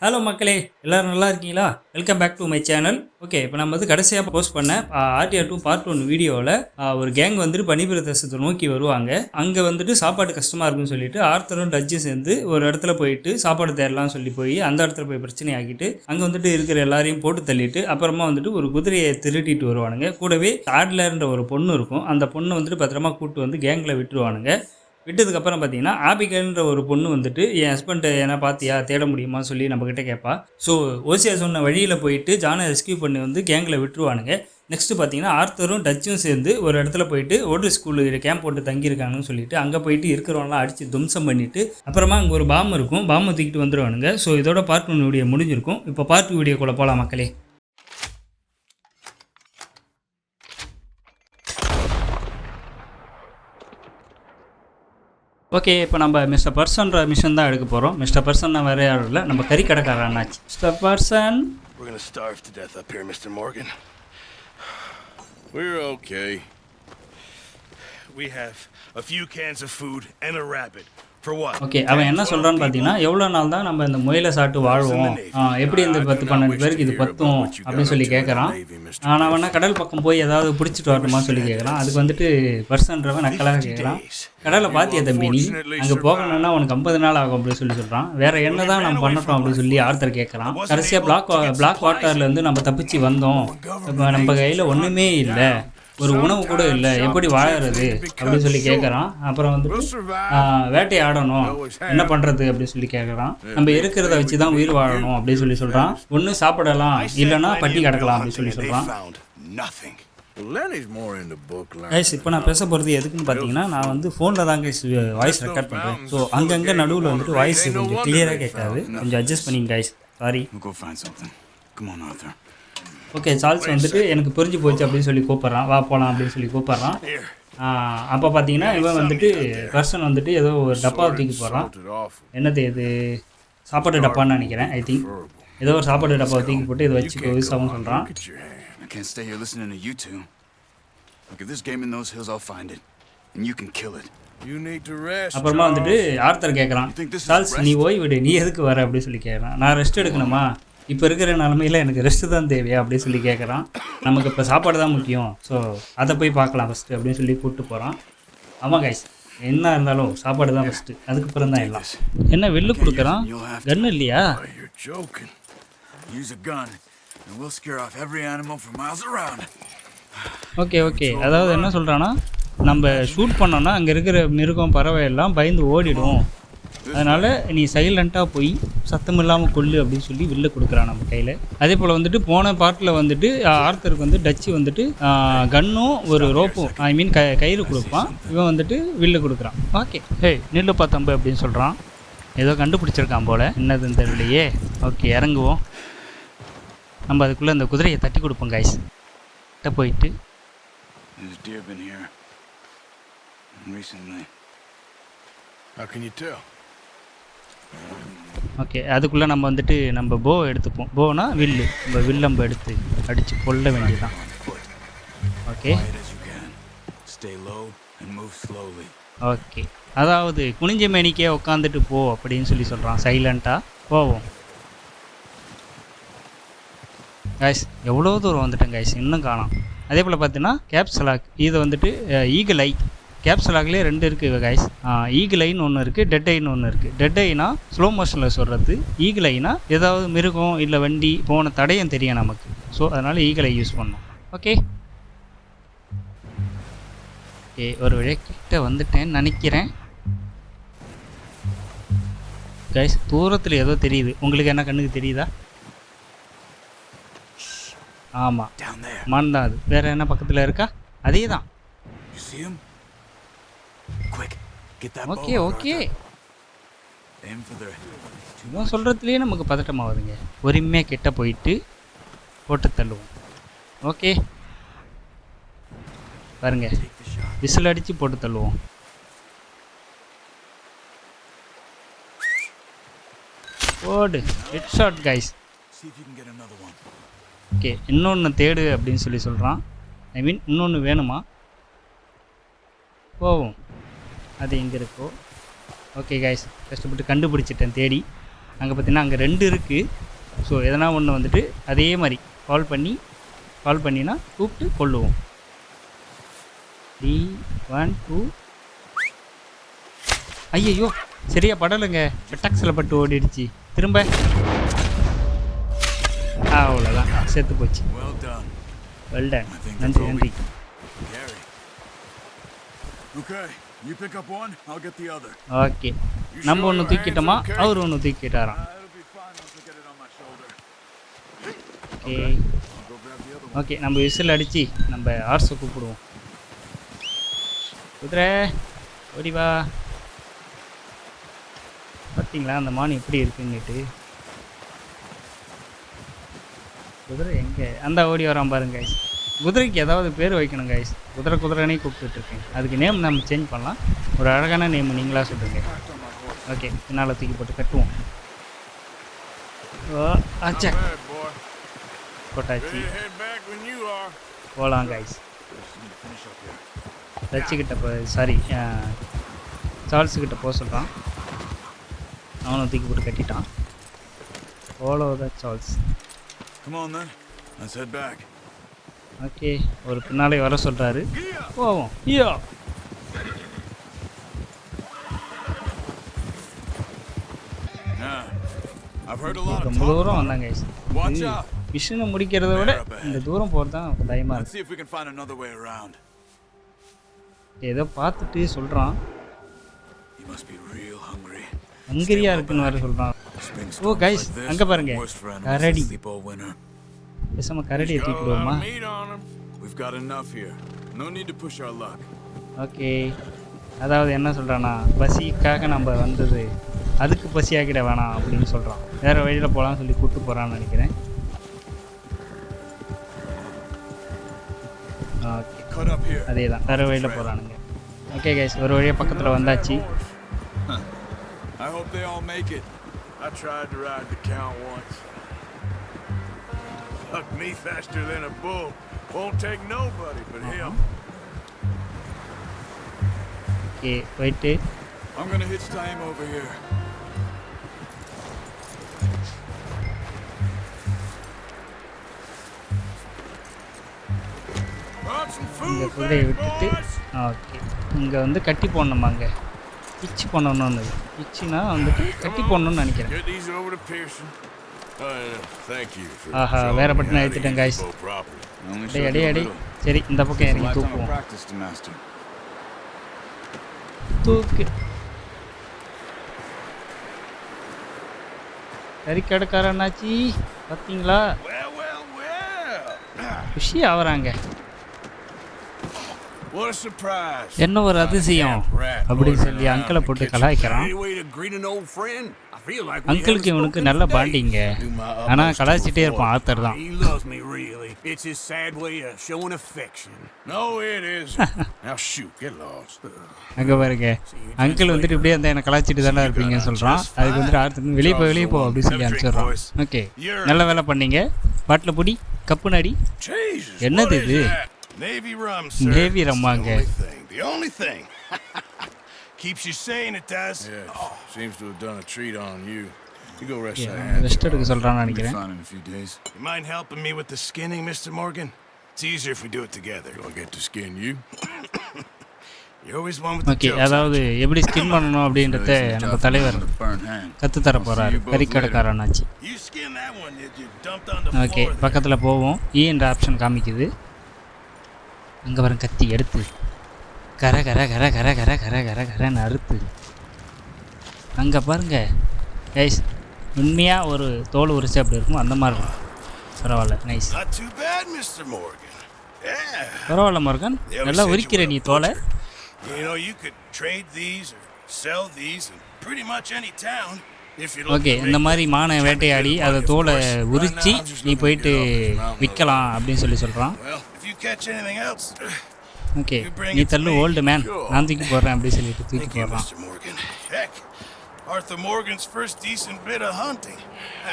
Hello மக்களே, எல்லோரும் நல்லா இருக்கீங்களா? Welcome back to my channel. Okay, இப்போ நம்ம கடைசியாக போஸ்ட் பண்ண ஆர்டிஆர் 2 பார்ட் 1 வீடியோவில் ஒரு கேங் பனிபிரதேசத்தை நோக்கி வருவாங்க. அங்கே சாப்பாடு கஷ்டமாக இருக்குன்னு சொல்லிட்டு ஆர்த்தரும் டச்சும் சேர்ந்து ஒரு இடத்துல போயிட்டு சாப்பாடு தேடலாம்னு சொல்லி போய் அந்த இடத்துல போய் பிரச்சனை ஆகிட்டு அங்கே இருக்கிற எல்லாரையும் போட்டு தள்ளிட்டு அப்புறமா ஒரு குதிரையை திருட்டிட்டு வருவானுங்க. கூடவே ஆட்லர்ன்ற ஒரு பொண்ணு இருக்கும். அந்த பொண்ணு பத்திரமா கூப்பிட்டு கேங்கில் விட்டுருவானுங்க. விட்டதுக்கப்புறம் பார்த்தீங்கன்னா ஆபிகல்ன்ற ஒரு பொண்ணு என் ஹஸ்பண்டை என்ன பார்த்தியா தேட முடியுமா சொல்லி நம்மக்கிட்ட கேட்பா. ஸோ ஓசியா சொன்ன வழியில் போயிட்டு ஜானை ரெஸ்கியூ பண்ணி கேங்கில் விட்டுருவானுங்க. நெக்ஸ்ட்டு பார்த்தீங்கன்னா ஆர்த்தரும் டச்சும் சேர்ந்து ஒரு இடத்துல போயிட்டு ஓட்டர் ஸ்கூலு கேம்ப் போட்டு தங்கியிருக்காங்கன்னு சொல்லிட்டு அங்கே போயிட்டு இருக்கிறவங்களாம் அடித்து தும்சம் பண்ணிவிட்டு அப்புறமா அங்கே ஒரு பாம்பு இருக்கும், பாம்பை தூக்கிட்டு வந்துடுவானுங்க. ஸோ இதோட பார்ட் 1 வீடியோ முடிஞ்சிருக்கும். இப்போ பார்ட் 2 வீடியோக்குள்ளே போகலாம் மக்களே. ஓகே, இப்போ நம்ம மிஸ்டர் பர்சன்ற மிஷன் தான் எடுக்க போகிறோம். மிஸ்டர் பர்சன் வேறு யாரும் இல்லை, நம்ம கறி கடைக்காரர் அண்ணாச்சி. Mister person, We're gonna starve to death up here, Mr. Morgan. We're okay. We have a few cans of food and a rabbit. Okay, அவன் என்ன சொல்கிறான்னு பார்த்தீங்கன்னா, எவ்வளோ நாள் தான் நம்ம இந்த முயலை சாப்பிட்டு வாழ்வோம், எப்படி இந்த 10-12 பேருக்கு இது பத்தும் அப்படின்னு சொல்லி கேட்குறான். நான் வேணா கடல் பக்கம் போய் ஏதாவது பிடிச்சிட்டு வரணுமான்னு சொல்லி கேட்குறான். அதுக்கு பர்சன்றவன் நக்கலாக கேட்குறான், கடலை பார்த்தியா தம்பி, நீ அங்கே போகணுன்னா உனக்கு 50 நாள் ஆகும் அப்படின்னு சொல்லி சொல்கிறான். வேறு என்ன தான் நம்ம பண்ணட்டும் அப்படின்னு சொல்லி ஆர்த்தர் கேட்குறான். கடைசியாக பிளாக் வாட்டர்லேருந்து நம்ம தப்பிச்சு வந்தோம், நம்ம கையில் ஒன்றுமே இல்லை, ஒரு உணவு கூட இல்லை, எப்படி வாழறது அப்படின்னு சொல்லி கேட்குறான். அப்புறம் வேட்டை ஆடணும், என்ன பண்ணுறது அப்படின்னு சொல்லி கேட்குறான். நம்ம இருக்கிறத வச்சு தான் உயிர் வாழணும் அப்படின்னு சொல்லி சொல்கிறான். ஒன்று சாப்பிடலாம், இல்லைன்னா பட்டி கிடக்கலாம் அப்படின்னு சொல்லி சொல்கிறான். கைஸ், இப்போ நான் பேச போகிறது எதுக்குன்னு பார்த்தீங்கன்னா, நான் ஃபோனில் தான் கைஸ் வாய்ஸ் ரெக்கார்ட் பண்ணுறேன். ஸோ அங்கங்கே நடுவில் வாய்ஸ் கொஞ்சம் கிளியராக கேட்காது, கொஞ்சம் அட்ஜஸ்ட் பண்ணிங்க கைஸ், சாரி. ஓகே, சார்ல்ஸ் எனக்கு புரிஞ்சு போச்சு அப்படின்னு சொல்லி கூப்பிட்றான், வா போகலாம் அப்படின்னு சொல்லி கூப்பிட்றான். அப்போ பார்த்தீங்கன்னா இவன் பர்சன் ஏதோ ஒரு டப்பாவை தூக்கி போடுறான். என்னது இது, சாப்பாடு டப்பான்னு நினைக்கிறேன். ஐ திங்க் ஏதோ ஒரு சாப்பாடு டப்பாவை தூக்கி போட்டு இதை வச்சு யூஸாகவும் சொல்கிறான். அப்புறமா ஆர்த்தர் கேட்குறான், சார்ல்ஸ் நீ ஓய்வு விடு, நீ எதுக்கு வர அப்படின்னு சொல்லி கேட்குறான். நான் ரெஸ்ட் எடுக்கணுமா, இப்போ இருக்கிற நிலமையில் எனக்கு ரெஸ்ட்டு தான் தேவையா அப்படின்னு சொல்லி கேட்குறான். நமக்கு இப்போ சாப்பாடு தான் முக்கியம், ஸோ அதை போய் பார்க்கலாம் ஃபஸ்ட்டு அப்படின்னு சொல்லி கூப்பிட்டு போகிறான். ஆமாம் கைஸ், என்ன இருந்தாலும் சாப்பாடு தான் ஃபஸ்ட்டு, அதுக்கப்புறம் தான் எல்லாம். என்ன வெள்ளு கொடுக்குறான், கன்று இல்லையா? ஓகே ஓகே, அதாவது என்ன சொல்கிறான்னா, நம்ம ஷூட் பண்ணோன்னா அங்கே இருக்கிற மிருகம் பறவை எல்லாம் பயந்து ஓடிடும், அதனால் நீ சைலண்ட்டாக போய் சத்தம் இல்லாமல் கொல்லு அப்படின்னு சொல்லி வில்லு கொடுக்குறான் நம்ம கையில். அதே போல் போன பார்ட்டில் ஆர்த்தருக்கு டச்சு கன்னும் ஒரு ரோப்பும் ஐ மீன் கயிறு கொடுப்பான். இவன் வில்லு கொடுக்குறான். ஓகே, ஹே நில்லுப்பா தம்பு அப்படின்னு சொல்கிறான். ஏதோ கண்டுபிடிச்சிருக்கான் போல், என்னதுன்னு தெரியலையே. ஓகே, இறங்குவோம். நம்ம அதுக்குள்ளே அந்த குதிரையை தட்டி கொடுப்போம் கைஸ். கிட்ட போயிட்டு ஓகே, அதுக்குள்ளே நம்ம நம்ம போ எடுத்துப்போம். போனா வில்லு, நம்ம வில்லம்பு எடுத்து அடித்து கொள்ள வேண்டியதான். ஓகே ஓகே, அதாவது குனிஞ்ச மேனிக்கே உட்காந்துட்டு போ அப்படின்னு சொல்லி சொல்கிறான். சைலண்ட்டாக போவோம் கைஸ். எவ்வளோ தூரம் வந்துட்டேன் கைஸ், இன்னும் காணோம். அதே போல் பார்த்தீங்கன்னா கேப்சலாக், இது ஈகிள் ஐ. கேப்சலாக்லேயே 2 இருக்குது கைஸ். ஈகிள் ஐன்னு ஒன்று இருக்குது, டெட் ஐன்னு ஒன்று இருக்குது. டெட் ஐனா ஸ்லோ மோஷனில் சொல்கிறது, ஈகிள் ஐனா ஏதாவது மிருகம் இல்லை வண்டி போன தடையும் தெரியும் நமக்கு. ஸோ அதனால் ஈகிள் ஐ யூஸ் பண்ணோம். ஓகே ஓகே, ஒரு வழியாக கிட்ட வந்துட்டேன்னு நினைக்கிறேன் கைஸ். தூரத்தில் ஏதோ தெரியுது, உங்களுக்கு என்ன கண்ணுக்கு தெரியுதா? ஆமாம், மான் தான் அது. வேறு என்ன பக்கத்தில் இருக்கா? அதே தான். ஓகே ஓகே, இவன் சொல்கிறதுலேயே நமக்கு பதட்டமாகுதுங்க. பொறுமையாக கிட்ட போயிட்டு போட்டு தள்ளுவோம். ஓகே பாருங்க, விசில் அடித்து போட்டு தள்ளுவோம். ஓடு, ஹெட் ஷாட் கைஸ். ஓகே, இன்னொன்று தேடு அப்படின்னு சொல்லி சொல்கிறான். ஐ மீன் இன்னொன்று வேணுமா? போவோம், அது எங்கே இருக்கோ. ஓகே கைஸ், கஷ்டப்பட்டு கண்டுபிடிச்சிட்டேன் தேடி. அங்கே பார்த்தீங்கன்னா அங்கே 2 இருக்குது. ஸோ எதனா ஒன்று வந்துட்டு அதே மாதிரி கால் பண்ணினா கூப்பிட்டு கொள்ளுவோம். 3 1 2. ஐயோ சரியா படலைங்க. பெட்டாக்ஸில் பட்டு ஓடிடுச்சு. திரும்ப அவ்வளோதான், செத்து போச்சு. Well done. நன்றி நன்றி. ஓகே, நம்ம ஒன்று தூக்கிட்டோமா, அவர் ஒன்று தூக்கிட்டாராம். ஓகே ஓகே, நம்ம விசில் அடித்து நம்ம ஹார்ஸை கூப்பிடுவோம். குதிரை ஓடி வா. பார்த்தீங்களா அந்த மான் எப்படி இருக்குன்னுட்டு. குதிரை எங்கே? அந்த ஓடி வரான் பாருங்க. குதிரைக்கு ஏதாவது பேர் வைக்கணும் கைஸ். குதிரைனே கூப்பிட்டுருக்கேன். அதுக்கு நேம் நம்ம சேஞ்ச் பண்ணலாம். ஒரு அழகான நேம் நீங்களாக சொல்லுங்க. ஓகே, பின்னால் தூக்கி போட்டு கட்டுவோம். ஓ ஆச்சா, போட்டாச்சு. போகலாம் கைஸ். ரச்சிக்கிட்ட சாரி சார்ல்ஸுக்கிட்ட போக சொல்கிறான். அவனும் தூக்கி போட்டு கட்டிட்டான். Follow the Charles. ஓகே, ஒரு பின்னாலே வர சொல்கிறாரு. போவோம். ஐயோ ரொம்ப தூரம் வந்தாங்க. மிஷினை முடிக்கிறத விட இந்த தூரம் போகிறது தான் பயமாக இருக்கு. ஏதோ பார்த்துட்டு சொல்கிறான். ஹங்கரியாக இருக்குன்னு வேறு சொல்கிறான். ஓ கைஸ், அங்கே பாருங்க கரடி. பேசாம கரடியை தூக்கிடுவோமா? ஓகே, அதாவது என்ன சொல்கிறான்னா, பசிக்காக நம்ம வந்தது, அதுக்கு பசி ஆக்கிட வேணாம் அப்படின்னு சொல்கிறான். வேறு வழியில் போகலான்னு சொல்லி கூப்பிட்டு போகிறான்னு நினைக்கிறேன். ஓகே, அதே தான், வேறு வழியில் போகிறானுங்க. ஓகே கைஸ், ஒரு வழியாக பக்கத்தில் வந்தாச்சு. Huck me faster than a bull. Won't take nobody but him. Okay, wait. I'm gonna hitch time over here. இங்கே குதிரையை விட்டுட்டு ஓகே, இங்கே வந்து கட்டி போடணுமாங்க. பிச்சு பண்ணணும்னு. பிச்சுனா வந்துட்டு கட்டி போடணும்னு நினைக்கிறேன். ஆஹா, வேற பட்டனை எடுத்துட்டேன் கைஸ். அடி சரி, இந்த பக்கம் இறங்கி தூக்குவோம். தூக்கு. கறிக்கடைக்காரனாச்சி பார்த்தீங்களா, குஷி ஆகுறாங்க. என்ன ஒரு அதிசயம் அப்படின்னு சொல்லி அங்கிளை போட்டு கலாய்க்கிறான். அங்கிளுக்கு இவனுக்கு நல்ல பாண்டிங்க. ஆனால் கலாய்ச்சிட்டே இருப்பான். ஆத்தர் தான். அங்கே பாருங்க, அங்கிள் வந்துட்டு இப்படியே இருந்தால் என்ன கலாய்ச்சிட்டு தானே இருப்பீங்கன்னு சொல்கிறான். அதுக்கு வந்துட்டு ஆத்தர் வெளியே போ அப்படின்னு சொல்லி அனுப்பிச்சிடுறான். ஓகே, நல்ல வேலை பண்ணீங்க. பாட்டில் பொடி கப்பு நடி. என்னது இது? Navy ரம்மாங்க. The only thing. Keeps you sane, it does. Yeah, seems to have done a treat on you. You go rest your hand. Rest எடுக்க சொல்றான்னு நினைக்கிறேன். You mind helping me with the skinning, Mr. Morgan? It's easier if we do it together. Do I get to skin you? You're always one with the jokes. Okay, அதாவது எப்படி skin பண்ணணும் அப்படின்றத நம்ம தலைவர் கத்து தர போறாரு. கறிக்கடைக்காரனாச்சி. ஓகே, பக்கத்தில் போவோம். என்ற ஆப்ஷன் காமிக்குது. அங்கே வரும் கத்தி எடுத்து கரன்னு அறுத்து. அங்கே பாருங்க கைஸ், உண்மையாக ஒரு தோல் உரிச்சு அப்படி இருக்கும், அந்த மாதிரி இருக்கும். பரவாயில்ல, நைஸ். பரவாயில்ல மோர்கன், நல்லா உரிக்கிற நீ தோலை. ஓகே, இந்த மாதிரி மானை வேட்டையாடி அதை தோலை உரித்து நீ போயிட்டு விற்கலாம் அப்படின்னு சொல்லி சொல்கிறான். ஓகே, நீ தள்ளு ஓல்டு மேன், நான் தூக்கி போடுறேன் அப்படின்னு சொல்லிட்டு தூக்கி போடுறான். Arthur Morgan's first decent bit of hunting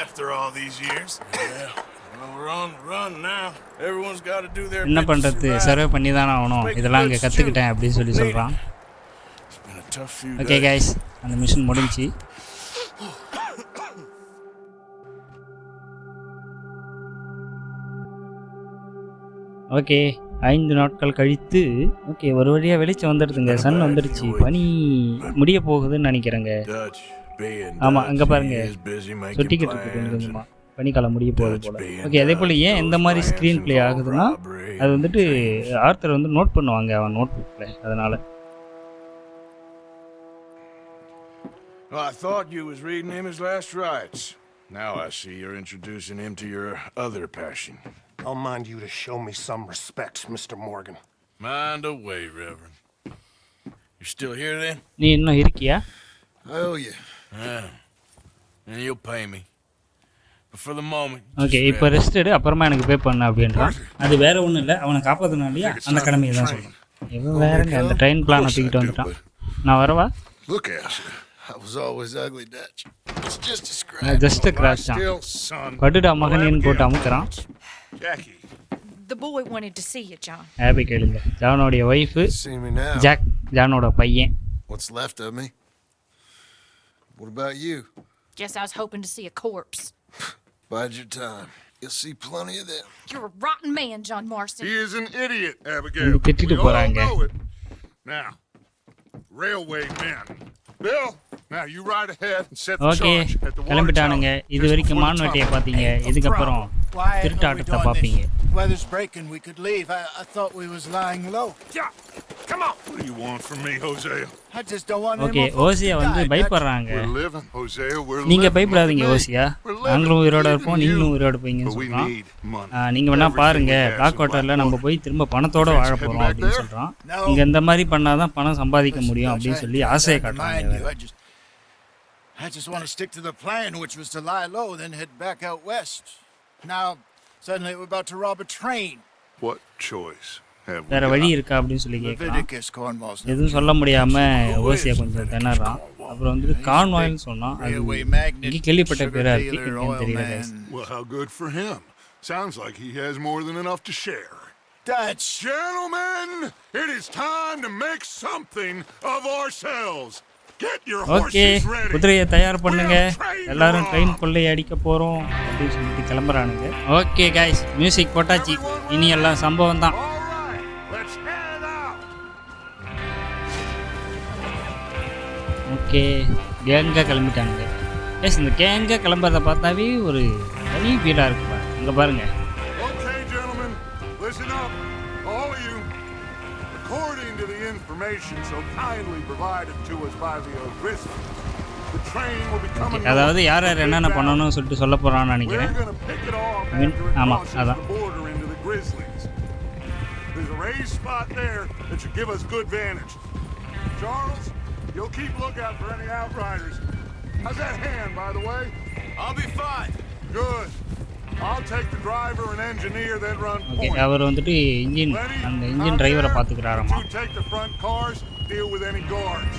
after all these years. Well, we're on the run now. Everyone's got to do their bit. என்ன பண்றது, சர்வே பண்ணி தானே ஆகணும். இதெல்லாம் அங்கே கற்றுக்கிட்டேன் அப்படின்னு சொல்லி சொல்கிறான். ஓகே கைஸ், அந்த மிஷன் முடிஞ்சு. ஓகே 5 நாட்கள் கழித்து ஓகே ஒரு வழியாக வெளிச்சம் வந்துடுதுங்க. சன் வந்துடுச்சு. பனி முடிய போகுதுன்னு நினைக்கிறேங்க. ஆமாம் அங்கே பாருங்க சுட்டிக்கிட்டு இருக்கு கொஞ்சம் கொஞ்சமாக. பனிக்காலம் முடிய போகுது போல். ஓகே அதே போல் ஏன் இந்த மாதிரி ஸ்க்ரீன் ப்ளே ஆகுதுன்னா அது வந்துட்டு ஆர்த்தர் வந்து நோட் பண்ணுவாங்க அவன் நோட் புக்கில். அதனால் I thought you was reading him his last rites. Now I see you're introducing him to your other passion. I'll mind you to show me some respect, Mr. Morgan. Mind away, Reverend. You still here then? நீ இன்னும் இருக்கியா? I owe you. And you'll pay me. But for the moment. Okay இப்போ rest எடு அப்புறமா எனக்கு பே பண்ண அப்படின்றான். அது வேற ஒன்றும் இல்லை அவனை காப்பாற்றினாலையா அந்த கடமையை தான் சொல்கிறேன். இவன் வேறங்க அந்த ட்ரெயின் பிளானை தூக்கிட்டு வந்துட்டான். நான் வரவா? Look at you. I was always ugly, Dutch. It's just a scratch. Just crash தான். Still, son. படுடா மகனேன்னு போட்டு அமுக்குறான். Jackie. The boy wanted to see you, John. Happy கேளுங்க. ஜானோடைய wife See me now. Jack ஜானோட பையன். What's left of me? What about you? Guess I was hoping to see a corpse. Bide your time. You'll see plenty of them. You're a rotten man, John Marston. He is an idiot, Abigail. திட்டிட்டு போறாங்க. Now, railway men. Bill, now you ride ahead and set the okay charge at the water கிளம்பிட்டானுங்க. tower. இது வரைக்கும் மான்வெட்டையை பார்த்தீங்க. இதுக்கப்புறம் திருட்டாட்டத்தை பார்ப்பீங்க. Weather's breaking. We could leave. I thought we was lying low. Yeah, come on. What do you want from me, Hosea? I just don't want okay any more folks Hosea to வந்து die. பயப்படுறாங்க. We're living, Hosea. We're living. நீங்கள் பயப்படாதீங்க ஓசியா. We're living. நாங்களும் உயிரோட Even இருப்போம் you. நீங்களும் உயிரோட போய்ங்கன்னு But we சொல்கிறான். need money. நீங்கள் வேணால் Everything பாருங்கள் we have பிளாக் is வாட்டரில் black நம்ம போய் திரும்ப பணத்தோடு வாழ போகிறோம் அப்படின்னு சொல்கிறான். இங்கே இந்த மாதிரி பண்ணால் தான் பணம் சம்பாதிக்க முடியும் அப்படின்னு சொல்லி ஆசையை காட்டுறாங்க. I just want to stick to the plan, which was to lie low, then head back out west. Now, suddenly we're about to rob a train. What choice have we வேறு வழி got? இருக்கா அப்படின்னு சொல்லி கேட்குறான். Leviticus Cornwall's எதுவும் சொல்ல முடியாமல் ஓசியா கொஞ்சம் திணறான். அப்புறம் வந்துட்டு கான்வாய்னு சொன்னான். அது railway magnate, இங்கே கேள்விப்பட்ட sugar பேராக இருக்கு. dealer, என்னன்னு oil தெரியல man. guys. Well, how good for him. Sounds like he has more than enough to share. Dutch! Gentlemen, it is time to make something of ourselves. Get your okay horses ready. குதிரையை தயார் பண்ணுங்க. எல்லாரும் train கொள்ளையை அடிக்க போகிறோம் அப்படின்னு சொல்லிட்டு கிளம்புறானுங்க. Okay guys music போட்டாச்சு. இனி எல்லாம் சம்பவம் தான். All right, let's head out. Okay கேங்காக கிளம்பிட்டானுங்க. எஸ் இந்த கேங்காக கிளம்புறத பார்த்தாவே ஒரு தனி ஃபீலாக இருக்குப்பா. இங்கே பாருங்கள். Okay, gentlemen, listen up, all of you. According to the information so kindly provided to us by the Grizzlies, the train will be coming. அதாவது யார் யார் என்னென்ன பண்ணணும்னு சொல்லிட்டு சொல்ல போகிறான்னு We're நினைக்கிறேன். going to pick it off I mean, after it ஆமாம் crosses அதான். the border into the Grizzlies. There's a raised spot there that should give us good vantage. Charles, you'll keep lookout for any outriders. How's that hand, by the way? I'll be fine. Good. I'll take the driver and engineer that run okay point. அவர் வந்துட்டு engine அந்த engine டிரைவரை பார்த்துக்கிறாராமா. You take the front cars, deal with any guards.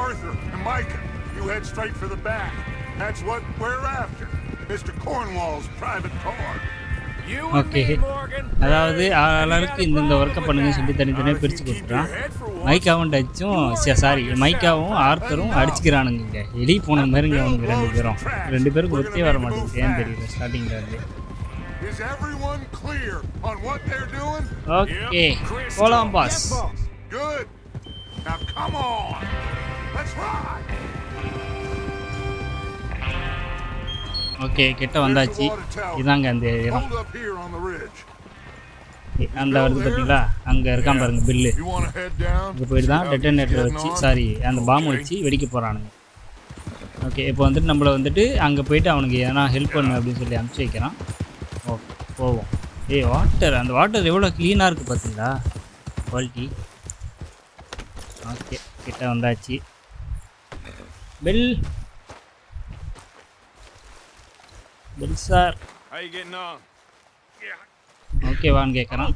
Arthur and Micah, you head straight for the back. That's what we're after. Mr. Cornwall's private car. Okay அதாவது ஆளாளுக்கு இந்தந்த ஒர்க்கை பண்ணுங்கன்னு சொல்லி தனித்தனியாக பிரித்து கொடுத்துட்டான். மைக்காவும் டச்சும் சாரி மைக்காவும் ஆர்த்தரும் அடிச்சுக்கிறானுங்க. எலி போன மாதிரிங்க அவனுக்கு ரெண்டு பேருக்கு ஒத்தே வர மாட்டேங்குது. ஏன் தெரியல ஸ்டார்டிங்கில் இருந்து. Is everyone clear on what they're doing? Okay போலாம் boss. Good. Now come on. Let's ride. Okay கிட்ட வந்தாச்சு. இதாங்க அந்த இடம். Hold up here on the ridge. அந்த வருது பார்த்தீங்களா அங்கே இருக்கான் பாருங்க bill. You want to head down? இங்கே போயிட்டு தான் டெட்டனேட்டர் வச்சு சாரி அந்த பாம்பு வச்சு வெடிக்க போகிறானுங்க. ஓகே இப்போ வந்துட்டு நம்மளை வந்துட்டு அங்கே போயிட்டு அவனுக்கு எதனா ஹெல்ப் பண்ணு அப்படின்னு சொல்லி அனுப்பிச்சி வைக்கிறான். ஓகே போவோம். வாட்டர் அந்த வாட்டர் எவ்வளோ க்ளீனாக இருக்குது பார்த்தீங்களா குவாலிட்டி. ஓகே கிட்ட வந்தாச்சு. Bill bill sir How you getting on? ஓகேவான்னு கேட்குறான்.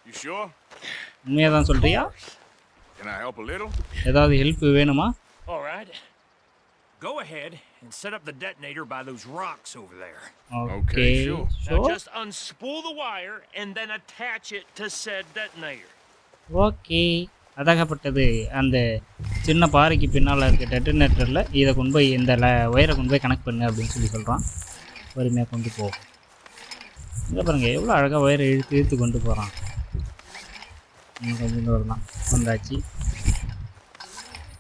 You sure? உண்மையாக தான் சொல்கிறியா? Can I help a little? ஏதாவது ஹெல்ப் வேணுமா? All right. Go ahead and set up the detonator by those rocks over there. Okay sure. Now just unspool the wire and then attach it to said detonator. Okay அதாகப்பட்டது அந்த சின்ன பாறைக்கு பின்னால் இருக்க டெட்டனேட்டரில் இதை கொண்டு போய் இந்த ஒயரை கொண்டு போய் கனெக்ட் பண்ணு அப்படின்னு சொல்லி சொல்கிறான். பொறுமையாக கொண்டு போ. இங்கே பாருங்கள் எவ்வளோ அழகாக ஒயரை இழுத்து கொண்டு போகிறான். இன்னும் கொஞ்சம் தூரம் தான் வந்தாச்சு,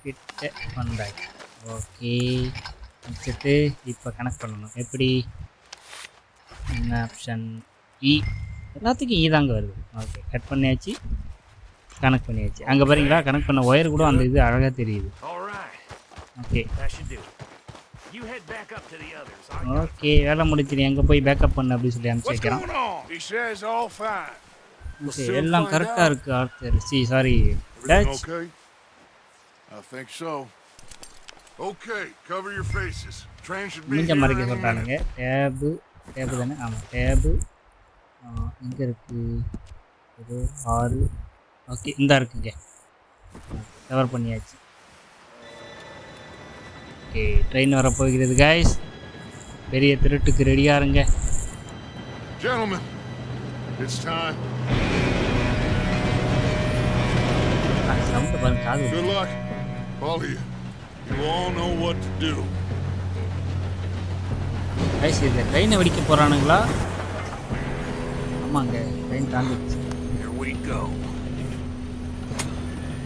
கிட்ட வந்தாச்சு. ஓகே வச்சுட்டு இப்போ கனெக்ட் பண்ணணும். எப்படி? என்ன ஆப்ஷன்? இ. எல்லாத்துக்கும் இ தாங்க வருது. ஓகே கட் பண்ணியாச்சு, கனெக்ட் பண்ணியாச்சு. அங்கே பாருங்களா கனெக்ட் பண்ண ஒயர் கூட அந்த இது அழகாக தெரியுது. ஓகே ஓகே வேலை முடிச்சிடு. எங்கே போய் பேக்கப் பண்ணு அப்படின்னு சொல்லி அனுப்பிச்சிருக்கிறான். ஓகே எல்லாம் கரெக்டாக இருக்குது author. Sorry touch. I think so. Okay, cover your faces. Train should be மூஞ்ச மறைக்க சொல்கிறானுங்க. டேபு தானே? ஆமாம் டேபு. எங்கே இருக்குது? ஒரு 6. ஓகே இந்த இருக்குங்க, கவர் பண்ணியாச்சு. ஓகே ட்ரெயின் வரப்போகிறது கைஸ். பெரிய திருட்டுக்கு ரெடியாக இருங்க. Gentlemen, it's time. சவுண்ட் பாருங்க காது. Good luck, all of you. You all know what to do. Guys இது ட்ரெயினை வெடிக்க போகிறானுங்களா? ஆமாங்க ட்ரெயின் தாண்டிடுச்சு.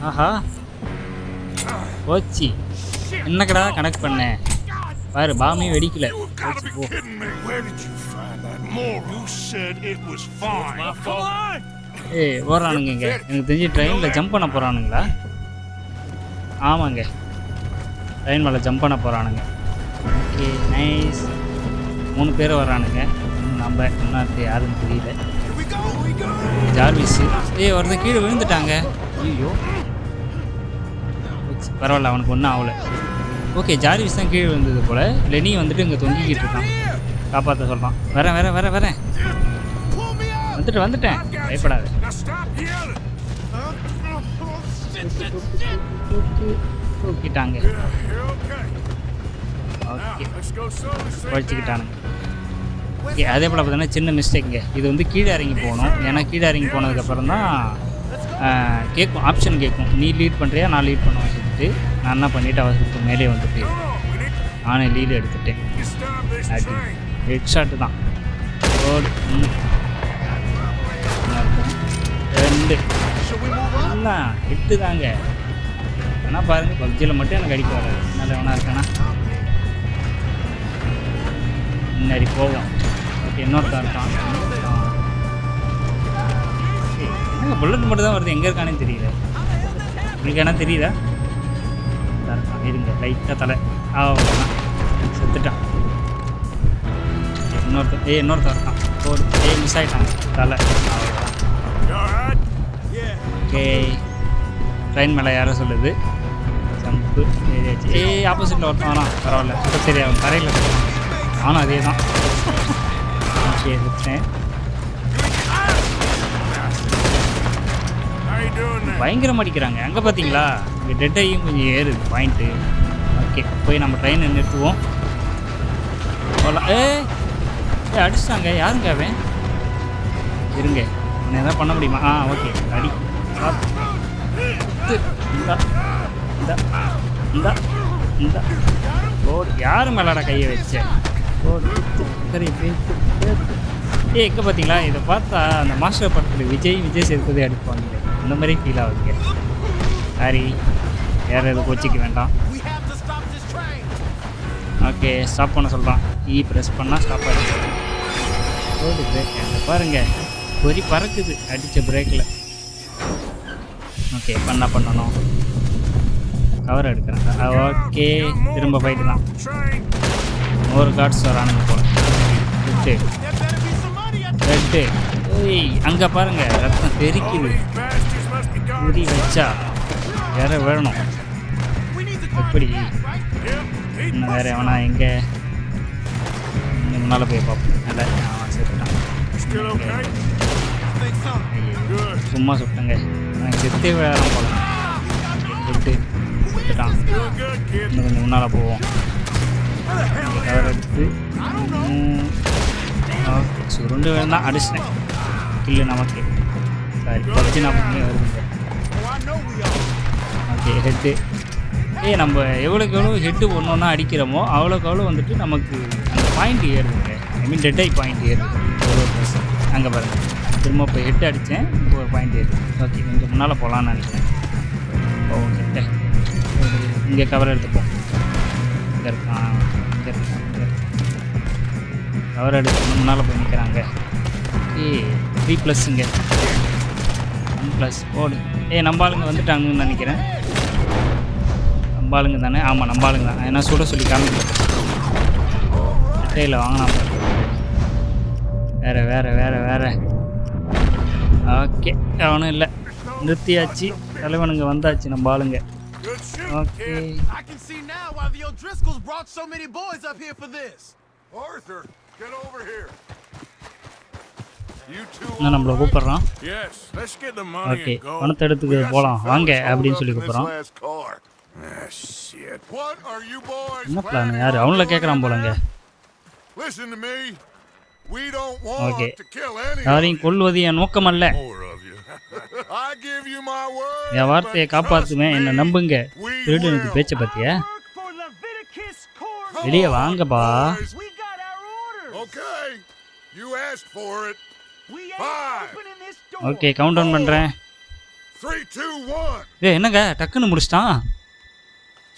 ஆஹா போச்சு. என்னக்கடா கனெக்ட் பண்ணேன் பாரு, பாமே வெடிக்கல. ஏய் போகிறானுங்க இங்கே. எனக்கு தெரிஞ்சு ட்ரெயினில் ஜம்ப் பண்ண போகிறானுங்களா? ஆமாங்க ட்ரெயின் மேலே ஜம்ப் பண்ண போகிறானுங்க. Okay nice. 3 பேர் வரானுங்க. நம்ம இன்னும் யாருன்னு தெரியல. ஜார்விஸு ஒருத்தன் கீழே விழுந்துட்டாங்க. ஐயோ பரவாயில்ல, அவனுக்கு ஒன்றும் ஆகலை. ஓகே ஜார்விஸ் தான் கீழே விழுந்தது போல். லெனி வந்துட்டு இங்கே தொங்கிக்கிட்டு இருக்கான், காப்பாற்ற சொல்கிறான். வரேன் வந்துட்டேன் பயப்படாத. தூக்கிட்டாங்க. ஓகே குழச்சிக்கிட்டானுங்க. ஓகே அதே போல் பார்த்தீங்கன்னா சின்ன மிஸ்டேக்குங்க. இது வந்து கீழே இறங்கி போகணும். ஏன்னா கீழே இறங்கி போனதுக்கப்புறம் தான் கேட்கும், ஆப்ஷன் கேட்கும். நீ லீட் பண்ணுறியா நான் லீட் பண்ணுவேன் சொல்லிட்டு நான் என்ன பண்ணிவிட்டு அவசரத்துக்கு மேலே வந்துட்டு நானே லீடு எடுத்துட்டேன். அடி ஹெட் ஷாட்டு தான். 1 2 எல்லாம் 8 தாங்க. ஆனால் பாருங்கள் பப்ஜியில் மட்டும் எனக்கு அடிக்க வராது. அதனால் எவனா இருக்கானா முன்னாடி போவோம். ஓகே இன்னொருத்தான் இருக்கான். என்னங்க புல்லட் மட்டும் தான் வருது, எங்கே இருக்கானே தெரியல. உங்களுக்கு என்ன தெரியுதா? இருக்கான் இருங்க லைட்டாக தலை அவ்வளோதான் செத்துட்டான். இன்னொருத்தன் இருக்கான். மிஸ் ஆகிட்டாங்க தலை அவ்வளோதான். ஓகே ட்ரெயின் மேலே யாரோ சொல்லுது ஜம்பு ஏரியாச்சு. ஆப்போசிட்டில் ஒருத்தன் வரான். பரவாயில்ல இப்போ சரி அவன் தரையில் நானும் அதே தான். ஓகே வச்சேன். பயங்கரமாக அடிக்கிறாங்க. அங்கே பார்த்தீங்களா இங்கே டெட்டையும் கொஞ்சம் ஏறுது பாயிண்ட்டு. ஓகே போய் நம்ம ட்ரெயினை நிறுத்துவோம். போகலாம். அடிச்சிட்டாங்க. யாருங்க அவன்? இருங்க உன்னை எதாவது பண்ண முடியுமா? ஓகே அடி இந்த ஓடு. யார் மேலாட கையை வச்சேன்? ஓடு சரி பேத்து. எங்கே பார்த்தீங்களா இதை பார்த்தா அந்த மாஸ்டர் படத்தில் விஜய் சேர்ப்பதே அடிப்பாங்க. அந்த மாதிரி ஃபீல் ஆகுதுங்க. சாரி வேறு எதுவும் கோச்சிக்க வேண்டாம். ஓகே ஸ்டாப் பண்ண சொல்கிறான். ப்ரெஸ் பண்ணால் ஸ்டாப் ஆகிடுச்சு. ஓடு பிரேக் பாருங்கள் பொறி பறக்குது அடித்த பிரேக்கில். ஓகே பண்ணணும். கவர் எடுக்கிறேன். ஓகே திரும்ப ஃபைட்டு தான். ஒரு கார்ட்ஸ் வரானுங்க போல. ரெட்டு அங்கே பாருங்கள் ரத்தம் தெரிக்குது. உரி வச்சா வேற வேணும். எப்படி இன்னும் வேறு எவனா எங்கே முன்னால் போய் பார்ப்போம். நல்லா செத்துட்டான். சும்மா சுட்டங்க செத்தே விளையாடுறோம் போல. விட்டு செத்துட்டான். இன்னும் கொஞ்சம் முன்னால் போவோம். கவர் எடுத்து சுருண்டு வேணாம் அடிச்சிட்டேன். கில்லு நமக்கு. சாரி பப்ஜி நான் பண்ணி வருதுங்க. Okay head. நம்ம எவ்வளோக்கு எவ்வளோ ஹெட்டு ஒன்றா அடிக்கிறோமோ அவ்வளோக்கு அவ்வளோ வந்துட்டு நமக்கு அந்த பாயிண்ட் ஏறுதுங்க. ஐ மீன் டெட் ஐ பாயிண்ட் ஏறுது. 1%. அங்கே பாருங்கள், திரும்ப இப்போ ஹெட் அடித்தேன். இப்போ ஒரு பாயிண்ட் ஏறுது. ஓகே, கொஞ்சம் முன்னால் போகலான்னு நினைக்கிறேன். ஓகே, இங்கே கவர் எடுத்துப்போம். இங்கே இருக்கான், இங்கே இருக்கான், இங்கே இருக்கான். கவர் எடுத்து முன்னால் போய் நிற்கிறாங்க. ஓகே, 3+ இங்கே 1+ ஓடு. நம்ம ஆளுங்க வந்துட்டாங்கன்னு நினைக்கிறேன். நம்ம ஆளுங்க தானே? ஆமாம், நம்ம ஆளுங்க தான். ஏன்னா சுட சொல்லி காமிக்கிறேன். ரிட்டையில் வாங்கினா வேறு. ஓகே, அவனும் இல்லை, நிறுத்தியாச்சு. தலைவனுங்க வந்தாச்சு நம்ம ஆளுங்க. Okay, I can see now why the O'Driscolls brought so many boys up here for this. Arthur, get over here. You two. இன்னும் நம்மளை கூப்பிட்றான். Yes, let's get the money okay, and go. பணத்தை எடுத்துக்க போகலாம் வாங்க அப்படின்னு சொல்லி கூப்பிட்றான். Ah, shit. What are you boys என்ன plan? planning யார் on அவங்கள doing கேட்குறான் போலங்க. in there? Listen to me. We don't want Okay. to kill any of யாரையும் you. கொல்வது என் நோக்கம் அல்ல. More of you. I give you my word. என் வார்த்தையை but காப்பாற்றுவேன், trust என்னை me, நம்புங்க. we திருடனுக்கு will. பேச்சை பற்றியா? Work for Leviticus Corps. வெளியே வாங்கப்பா. Boys. We got our orders. Okay. You asked for it. We ain't Five. opening this door. Okay, count down பண்ணுறேன். 3, 2, 1. என்னங்க டக்குன்னு முடிச்சிட்டான்.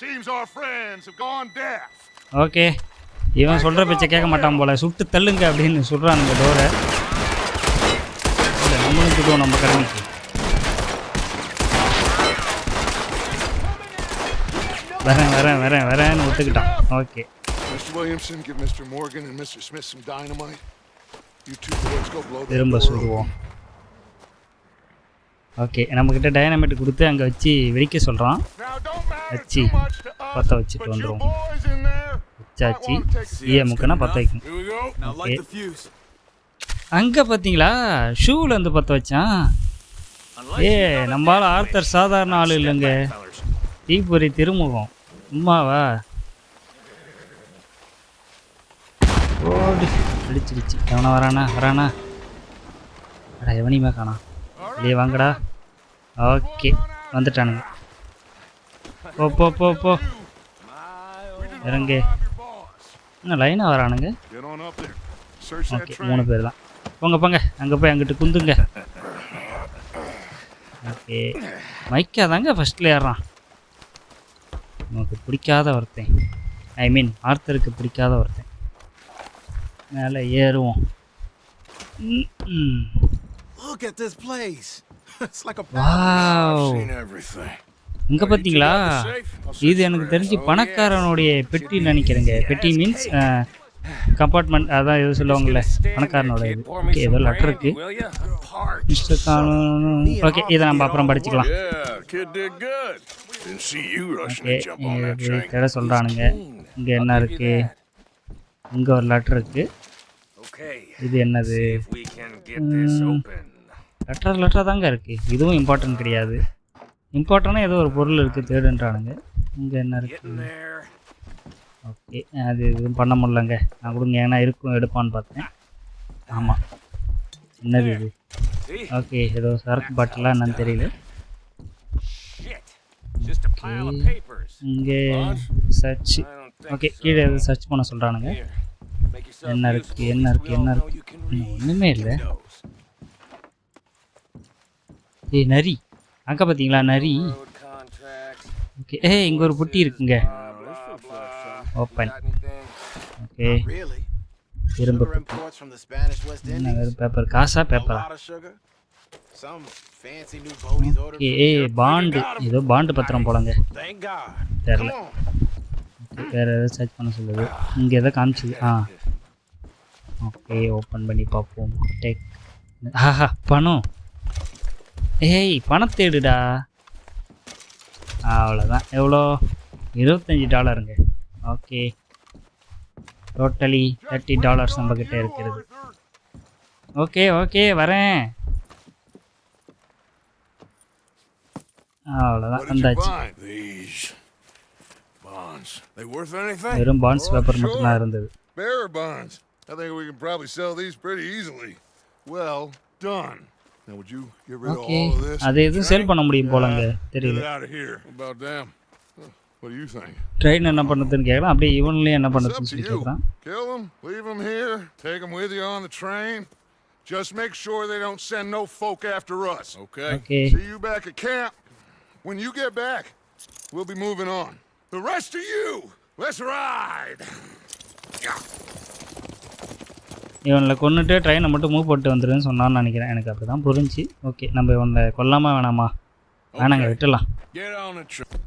Seems our friends have gone deaf. Okay, இவன் சொல்கிற பேச்சை கேட்க மாட்டான் போல. சுட்டு தள்ளுங்க அப்படின்னு சொல்கிறானுங்க டோரை. இல்லை, நம்மளும் திடுவோம் நம்ம கடமைக்கு. வரேன்னு ஒத்துக்கிட்டான். Okay, Mr. Williamson, give Mr. Morgan and Mr. Smith some dynamite. You two boys go blow the திரும்ப சுடுவோம். ஓகே, நம்மக்கிட்ட டைனமைட் கொடுத்து அங்கே வச்சு வெடிக்க சொல்கிறான். Now don't matter வச்சு too much to us, பற்ற வச்சுட்டு but you வந்துடுவோம். boys in there வச்சாச்சு. might wanna take முக்குன்னா பற்ற வைக்கணும். Here we go. Now Okay. light the fuse. அங்கே பார்த்தீங்களா, ஷூவில் வந்து பற்ற வச்சான். நம்மளால் ஆர்த்தர் சாதாரண ஆள் இல்லைங்க. தீப்பொறி திருமுகம் சும்மாவா? ஓடி அடிச்சிடுச்சு. எவனா வரானா? அடா, எவனையுமே காணா. வெளியே வாங்கடா. ஓகே, வந்துட்டானுங்க. போ இறங்கு. இன்னும் லைனாக வரானுங்க. Get on up there. Search that okay, train. 3 பேர் தான். போங்க அங்கே போய் அங்கிட்டு குந்துங்க. ஓகே, மைக்கா தாங்க ஃபஸ்ட்டில் ஏறுறான். நமக்கு பிடிக்காத ஒருத்தன், ஐ மீன் ஆர்த்தருக்கு பிடிக்காத ஒருத்தன். மேலே ஏறுவோம். Look at this place. It's like a wow, Seen everything. இங்கே பார்த்தீங்களா? இது எனக்கு தெரிஞ்சு பணக்காரனுடைய பெட்டி நினைக்கிறேங்க. பெட்டி மீன்ஸ் கம்பார்ட்மெண்ட், அதான் எது சொல்லுவாங்கள்ல, பணக்காரனோட இது. ஓகே, ஏதோ லெட்டர் இருக்கு. மிஸ்டர் காணும். ஓகே, இதை நம்ம அப்புறம் படிச்சுக்கலாம். Yeah, kid did good. Didn't see you rushing okay, to jump on that இது train. தேட சொல்கிறானுங்க. இங்கே என்ன இருக்குது? இங்கே ஒரு லெட்டர் இருக்குது. Okay. இது என்னது? If we can get this open. Letter தாங்க இருக்குது. இதுவும் இம்பார்ட்டன்ட் கிடையாது. இம்பார்ட்டனாக ஏதோ ஒரு பொருள் இருக்குது, தேடுன்றானுங்க. இங்கே என்ன Getting இருக்குது? there. ஓகே, அது எதுவும் பண்ண முடியலங்க. நான் கொடுங்க, ஏன்னா இருக்கும் எடுப்பான்னு பார்த்தேன். ஆமாம், என்னது இது? See? ஓகே, ஏதோ சரக்கு பாட்டிலாம் என்னன்னு தெரியல. Shit. Just a pile of papers. இங்கே search. I don't think okay, so. கீழே எதுவும் சர்ச் பண்ண சொல்கிறானுங்க. Here. Make yourself என்ன useful. இருக்குது, என்ன இருக்குது, We all என்ன know இருக்குது? you can read ஒன்றுமே இல்லை. windows. நரி அங்கே பார்த்தீங்களா? நரி. Road contracts. ஓகே, இங்கே ஒரு புட்டி இருக்குங்க. Blah, blah. Open. Got anything? Okay, Really? திரும்ப Sugar imports from the Spanish West என்ன Indies. வெறும் பேப்பர்? காசா A பேப்பரா? lot of sugar. Some fancy new boaties ordered. Okay, bond, ஏதோ பாண்டு பத்திரம் போலங்க. Thank God. தெரில. Come on. ஓகே, வேறு எதாவது சர்ச் பண்ண சொல்லுது. இங்கே எதாவது காமிச்சுது. ஓகே, ஓப்பன் பண்ணி பார்ப்போம். டேக். பணம். பணத்தை எடுடா. அவ்வளோதான். எவ்வளோ? $25. ஓகே, டோட்டலி $30 நம்மக்கிட்ட இருக்கிறது. ஓகே வரேன். அவ்வளோதான், What did you வந்தாச்சு. find? These bonds. They worth anything? வெறும் பாண்ட்ஸ் பேப்பர் மட்டும்தான் இருந்தது. Bearer bonds. I think we can probably sell these pretty easily. Well done. Now would you get rid okay, of all of this? அது எதுவும் sale பண்ண முடியும் போலங்க, Get தெரியல. it out of here. About damn. What do you think? Train என்ன பண்ணுறதுன்னு கேட்குறான். அப்படியே இவன்லேயும் என்ன It's up பண்ணுறதுன்னு to சொல்லி you. கேட்குறான். Kill them, leave them here, take them with you on the train. Just make sure they don't send no folk after us. Okay. Okay See you back at camp. When you get back, we'll be moving on. The rest of you, let's ride. இவனில் கொண்டுட்டு ட்ரெயினை மட்டும் move போட்டு வந்துடுன்னு சொன்னான்னு நினைக்கிறேன். எனக்கு அப்படி தான் புரிஞ்சு. ஓகே நம்ம இவனை கொல்லாமா வேணாமா? வேணாங்க, விட்டுலாம். Get on the train.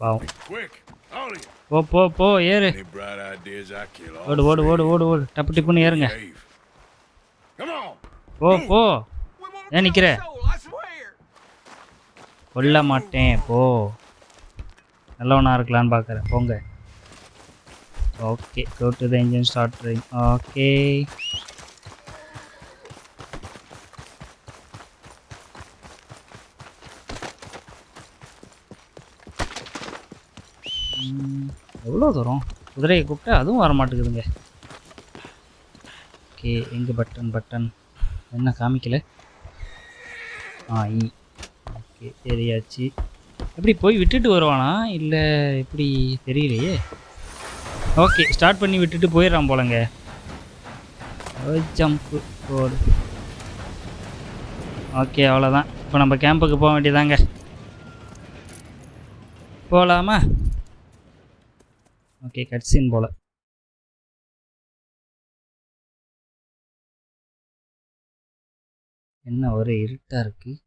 பாவம். Quick. All of you. போ போ போ ஏறு. Any bright ideas, I kill all. ஓடு ஓடு ஓடு ஓடு ஓடு டப்பு டிப்புன்னு ஏறுங்க. Come on. போ போ. ஏன் நிற்கிற? கொல்ல மாட்டேன் போ. நல்லவனா இருக்கலான்னு பார்க்குறேன். போங்க. Okay go to the engine start train. Okay எவ்வளோ தூரம்? குதிரையை கூப்பிட்டு அதுவும் வர மாட்டேங்குதுங்க. ஓகே எங்கே பட்டன் என்ன காமிக்கல? இ. ஓகே ஏறியாச்சு. எப்படி போய் விட்டுட்டு வருவானா இல்லை எப்படி தெரியலையே. ஓகே ஸ்டார்ட் பண்ணி விட்டுட்டு போயிடறான் போலங்க. ஜம்ப்பு போடு. ஓகே அவ்வளோதான். இப்போ நம்ம கேம்புக்கு போக வேண்டியதாங்க. போகலாமா? ஓகே கட்சீன் போல். என்ன ஒரு இருட்டாக இருக்குது.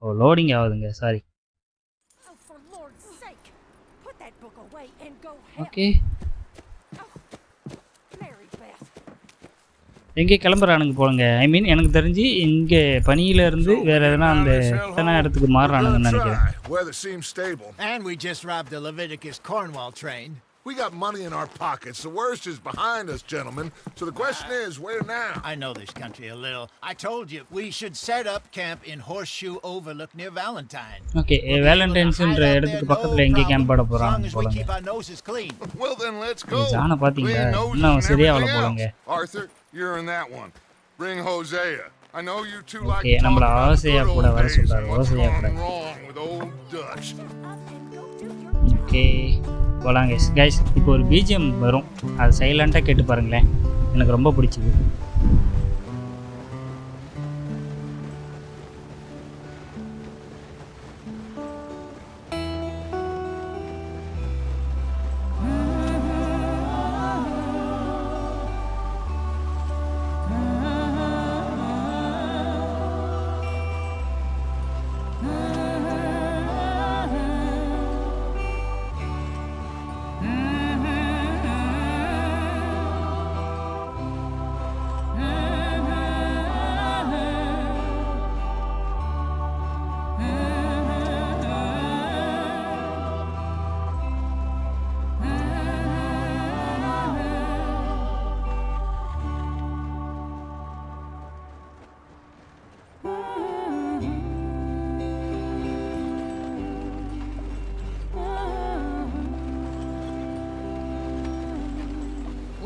ஓ லோடிங் ஆகுதுங்க, சாரி. ஓகே எங்கே கிளம்புறானுங்க போலங்க. ஐ மீன் எனக்கு தெரிஞ்சு இங்கே பனியிலேருந்து வேறு எதனா அந்த எத்தனை இடத்துக்கு மாறுறானுங்கன்னு நினைக்கிறேன். Weather seems stable. And we just robbed the Leviticus Cornwall train. We got money in our pockets. The worst is behind us, gentlemen. So the question is, where now? I know this country a little. I told you we should set up camp in Horseshoe Overlook near Valentine. Okay வேலண்டைன்ஸ்ன்ற இடத்துக்கு பக்கத்தில் எங்கே camp போட போகிறாங்க போலங்க. Well then, let's go. ஜானை பார்த்தீங்களா? இன்னும் சரியாகல போலங்க. Arthur, you're in that one. Bring Hosea. I know you two like okay நம்மள ஆசையா கூட வர சொல்றாரு. ஆசையா கூட. ஓகே போலாங்க கைஸ். இப்போ ஒரு பிஜிஎம் வரும், அது சைலண்டாக கேட்டு பாருங்களேன். எனக்கு ரொம்ப பிடிச்சது.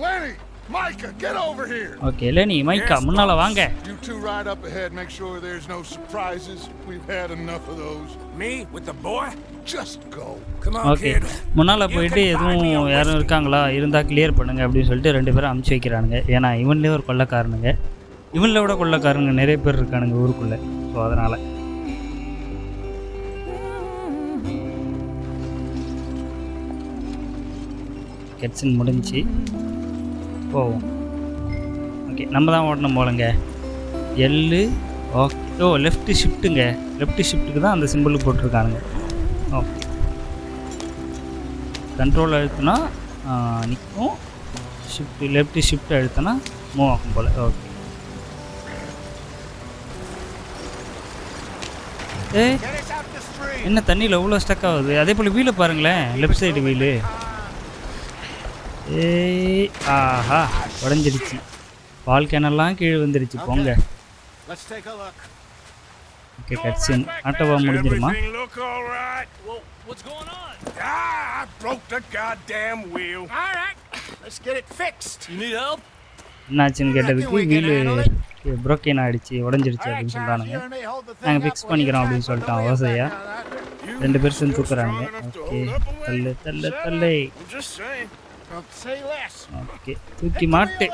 Lenny, Micah, get over here. Okay Lenny Micah முன்னால வாங்க. You two ride up ahead, make sure there's no surprises. We've had enough of those. Me with the boy? Just go. Come on, okay kid. முன்னால் போயிட்டு எதுவும் யாரும் இருக்காங்களா இருந்தால் clear பண்ணுங்க அப்படின்னு சொல்லிட்டு 2 பேரும் அமுச்சு வைக்கிறானுங்க. ஏன்னா இவன்லேயே ஒரு கொள்ளைக்காரனுங்க, இவனில் விட கொள்ளைக்காரனுங்க நிறைய பேர் இருக்கானுங்க ஊருக்குள்ளே. ஸோ அதனால் கெட்ஸின் முடிஞ்சு போவோம். ஓகே நம்ம தான் ஓடணும் போலங்க. எல்லு ஓகே. ஓ லெஃப்ட்டு ஷிஃப்ட்டுங்க. லெஃப்ட் ஷிஃப்ட்டுக்கு தான் அந்த சிம்பிள் போட்டிருக்கானுங்க. ஓகே கண்ட்ரோல் அழுத்தினா நிற்கும். ஷிஃப்ட் லெஃப்ட் ஷிஃப்ட் அழுத்தினா மூவ் ஆகும் போல். ஓகே என்ன தண்ணியில் எவ்வளோ ஸ்டக் ஆகுது. அதே போல் வீலை பாருங்களேன், லெஃப்ட் சைடு வீலு. ஆஹா உடஞ்சிருச்சு. பால் கேனெல்லாம் கீழே வந்துருச்சு. போங்க. Okay கட்சின் ஆட்டோவா முடிஞ்சிருமா? What's going on? I broke the goddamn wheel. All right, let's get it fixed. You need help? என்னாச்சுன்னு கேட்டதுக்கு வீலு ப்ரோக்கேன் ஆகிடுச்சு, உடஞ்சிருச்சு அப்படின்னு சொல்கிறானுங்க. நாங்கள் ஃபிக்ஸ் பண்ணிக்கிறோம் அப்படின்னு சொல்லிட்டோம். அவசையா 2 பேர் சேர்ந்து தூக்குறாங்க. ஓகே தள்ளு தள்ளு தள்ளு. ஓகே தூக்கி மாட்டு.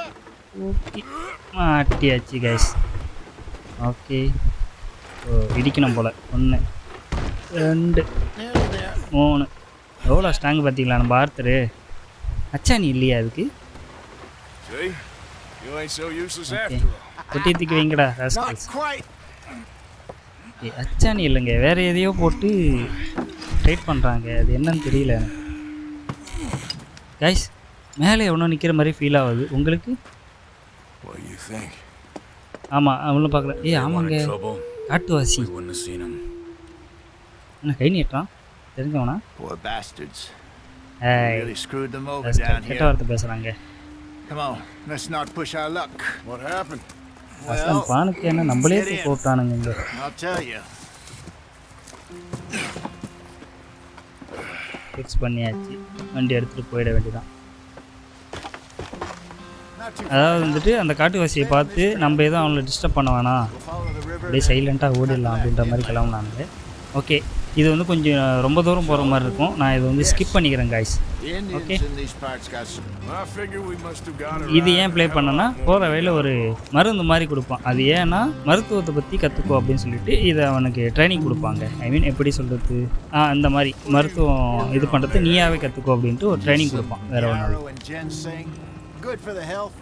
ஓகே மாட்டியாச்சு கைஸ். ஓகே இடிக்கணும் போல். 1 2 3 எவ்வளோ ஸ்ட்ராங் பார்த்தீங்களா நம்ம ஆர்த்தரு. அச்சாணி இல்லையா அதுக்கு? See? You ain't so useless okay after all. கொட்டி தூக்கி வைங்கடா Not ராஸ்கல்ஸ். quite. அச்சாணி இல்லைங்க, வேறு எதையோ போட்டு ட்ரைட் பண்ணுறாங்க. அது என்னன்னு தெரியல எனக்கு. கைஸ் மேலே எவனோ நிற்கிற மாதிரி ஃபீல் ஆகுது உங்களுக்கு? What do you think? ஆமாம் அவங்களும் பார்க்கல. ஆமாங்க Trouble? காட்டுவாசி. We wouldn't have seen him. என்ன கை நீட்டான் தெரிஞ்சவனா? Poor bastards. ஏய் Really screwed them over கெட்ட down here. வார்த்தை பேசுகிறாங்க. Come on, let's not push our luck. What happened? அசலம் பானுக்கு என்ன நம்மளே போட்டானுங்க இங்கே. I'll tell you. ஃபிக்ஸ் பண்ணியாச்சு. வண்டி எடுத்துகிட்டு போயிட வேண்டியதான். Not too அதாவது வந்துட்டு அந்த காட்டுவாசியை பார்த்து நம்ம எதுவும் அவங்கள டிஸ்டர்ப் பண்ண வேணாம், We'll follow the river. அப்படியே சைலண்ட்டாக ஓடிடலாம் அப்படின்ற மாதிரி கிளம்புனாங்க. ஓகே இது வந்து கொஞ்சம் ரொம்ப தூரம் போகிற மாதிரி இருக்கும். நான் இதை வந்து ஸ்கிப் பண்ணிக்கிறேன் guys. The Indians Okay. in these parts got some. I figure we must have got it. இது ஏன் ப்ளே பண்ணேன்னா போகிற வழியில் ஒரு மருந்து மாதிரி கொடுப்பான். அது ஏன்னா மருத்துவத்தை பற்றி கற்றுக்கோ அப்படின்னு சொல்லிட்டு இதை அவனுக்கு ட்ரைனிங் கொடுப்பாங்க. ஐ மீன் எப்படி சொல்கிறது, இந்த மாதிரி மருத்துவம் இது பண்ணுறது நீயாவே கற்றுக்கோ அப்படின்ட்டு ஒரு ட்ரைனிங் கொடுப்பான். வேறு ஒன்று Yarrow and ginseng. Good for the health.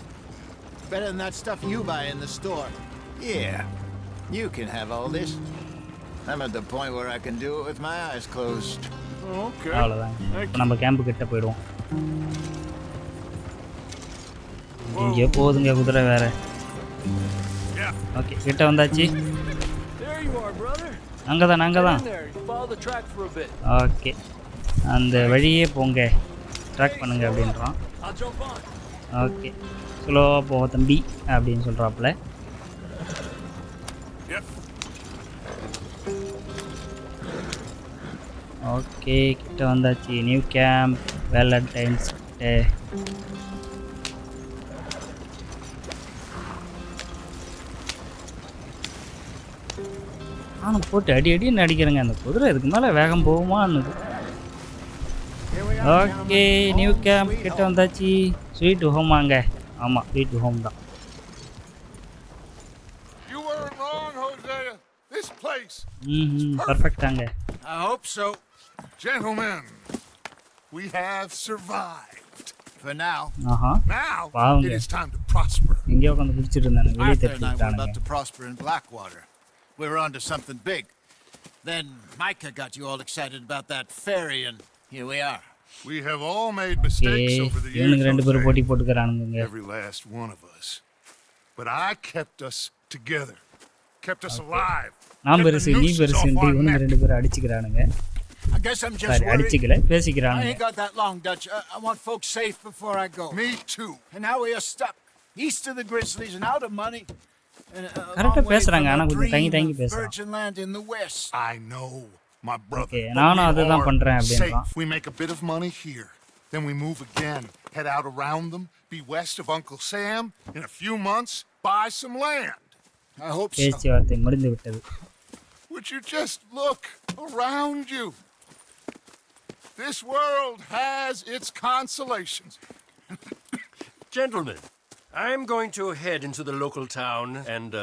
Better than that stuff you buy in the store. Yeah, you can have all this. I'm at the point where I can do it with my eyes closed. Okay. அவ்வளோதான். இப்போ நம்ம camp கிட்ட போயிடுவோம். இங்கேயோ போகுதுங்க குதிரை வேறு. Okay கிட்ட வந்தாச்சு. There you are, brother. அங்கே தான் நாங்கள் தான். There, you follow the track for a bit. Okay அந்த வழியே போங்க, ட்ராக் பண்ணுங்க அப்படின்றான். I'll jump on. ஓகே ஸ்லோவாக போக தம்பி அப்படின்னு சொல்கிறாப்புல. Yep. ஓகே கிட்ட வந்தாச்சு. நியூ கேம்ப் வேலண்டைன்ஸ் டே. நானும் போட்டு அடி அடின்னு அடிக்கிறேங்க. அந்த குதிரை இதுக்கு மேலே வேகம் போகுமான்னு. ஓகே நியூ கேம்ப் கிட்ட வந்தாச்சு. ஸ்வீட் ஹோமாங்க. ஆமாம் ஸ்வீட் ஹோம் தான். You weren't wrong, Hosea. This place. பர்ஃபெக்டாங்க. I hope so. Gentlemen, we have survived. For now. ஆஹா Now, Wow. it is time to prosper. எங்கேயோ உட்காந்து குடிச்சிட்டு இருந்தானு வெளியே Arthur and I were தட்டிட்டானுங்க. about to prosper in Blackwater. We were onto something big. Then Micah got you all excited about that ferry, and here we are. We have all made mistakes over the years, இவனுக்கு 2 பேரும் Hosea. போட்டி போட்டுக்கிறானுங்க. Every last one of us. But I kept us together. Kept us alive. நான் Kept the பெருசு நீ nooses off பெருசுன்ட்டு our இவனுக்கு neck. 2 பேரும் அடிச்சுக்கிறானுங்க. I guess I'm just சரி worried. அடிச்சுக்கல I பேசிக்கிறானுங்க. ain't got that long, Dutch. I want folks safe before I go. Me too. And now we are stuck east of the Grizzlies and out of money. And a கரெக்டாக long way பேசுகிறாங்க. from ஆனால் a கொஞ்சம் தங்கி dream தங்கி of பேசுகிறான். virgin land in the west. I know, my brother. Okay, but நானும் we அதுதான் are பண்றேன் அப்படின்றான். safe. We make a bit of money here. Then we move again, head out around them, be west of Uncle Sam. In a few months, buy some land. I hope so. பேச்சுவார்த்தை முடிந்து விட்டது. Would you just look around you? This world has its consolations. Gentlemen, I'm going to head into the local town and,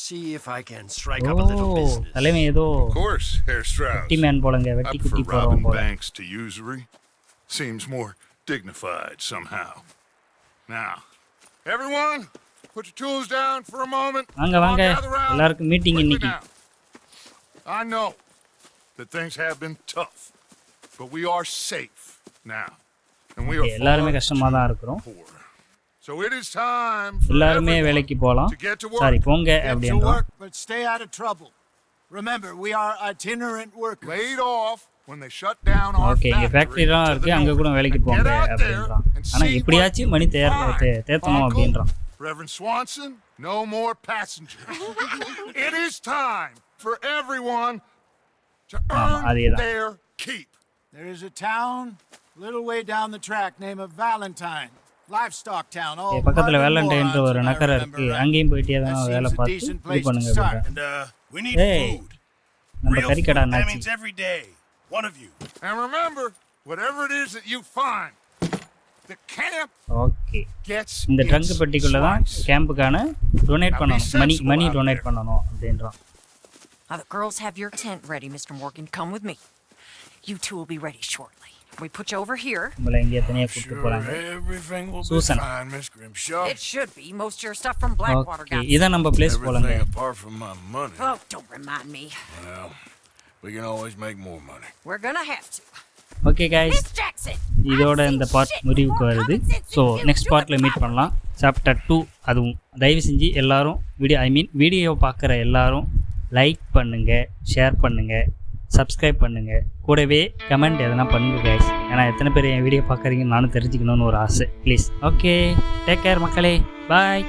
see if I can strike up a little O business. தலைமை ஏதோ Of course, Herr Strauss. குட்டி man போலங்க, I வெட்டி prefer குட்டி போகிறவன் robbing போல. banks to usury. Seems more dignified somehow. Now, everyone, put your tools down for a moment. வாங்க வாங்க All gather round. எல்லாருக்கும் மீட்டிங் Quickly இன்னைக்கு. now. I know that things have been tough, but we are safe now, and we are எல்லாருமே far கஷ்டமாக தான் இருக்கிறோம். poor. So it is time for எல்லாருமே everyone வேலைக்கு போகலாம். to get to work. Sorry போங்க Get to அப்படின்றான். work, but stay out of trouble. Remember, we are itinerant workers. Laid off when they shut down our okay இங்கே factory ஃபேக்ட்ரிலாம் to the இருக்குது, அங்கே கூட north. வேலைக்கு Get போங்க out there அப்படின்றான். and ஆனால் see எப்படியாச்சும் what money you find. தேத்தணும் Uncle, அப்படின்றான். Reverend Swanson, no more passengers. It is time for everyone to earn அதேதான். their keep. There is a town a little way down the track named Valentine. Livestock town. All பக்கத்தில் mud and வேலண்டைன்ற morons, ஒரு if I நகரம் remember இருக்குது, right. அங்கேயும் போயிட்டே தான் That வேலை seems a பார்த்து decent இது place to பண்ணுங்க start. அப்படின்றான். And, we need Hey. food. நம்ம Real கறிக்கடா food. That Nachi. means every day. One of you. And remember, whatever it is that you find, The camp okay gets இந்த its trunk பெட்டிக்குள்ள தான் slice. கேம்புக்கான donate பண்ணணும் மணி sensible out donate there. பண்ணணும் அப்படின்றான் The girls have your tent ready, Mr. Morgan. Come with me. You two will be ready shortly. We put you over here. நம்மளை எங்கேயா தனியாக கூப்பிட்டு Sure, போகிறாங்க everything will be Susan. fine, Miss Grimshaw. It should be. Most of your stuff from Blackwater okay got. இதான் நம்ம place போலங்க Everything apart from my money. Oh, don't remind me. Well, we can always make more money. We're gonna have to. Okay guys Miss Jackson. இதோட இந்த part முடிவுக்கு வருது so next பார்ட்டில் meet பண்ணலாம் chapter 2 அதுவும் தயவு செஞ்சு எல்லாரும் வீடியோ பார்க்குற எல்லாரும் லைக் பண்ணுங்கள் ஷேர் பண்ணுங்கள் சப்ஸ்கிரைப் பண்ணுங்கள் கூடவே கமெண்ட் எதனா பண்ணுங்கள் கைஸ் ஏன்னா எத்தனை பேர் என் வீடியோ பார்க்குறீங்கன்னு நானும் தெரிஞ்சுக்கணும்னு ஒரு ஆசை ப்ளீஸ் ஓகே டேக் கேர் மக்களே பாய்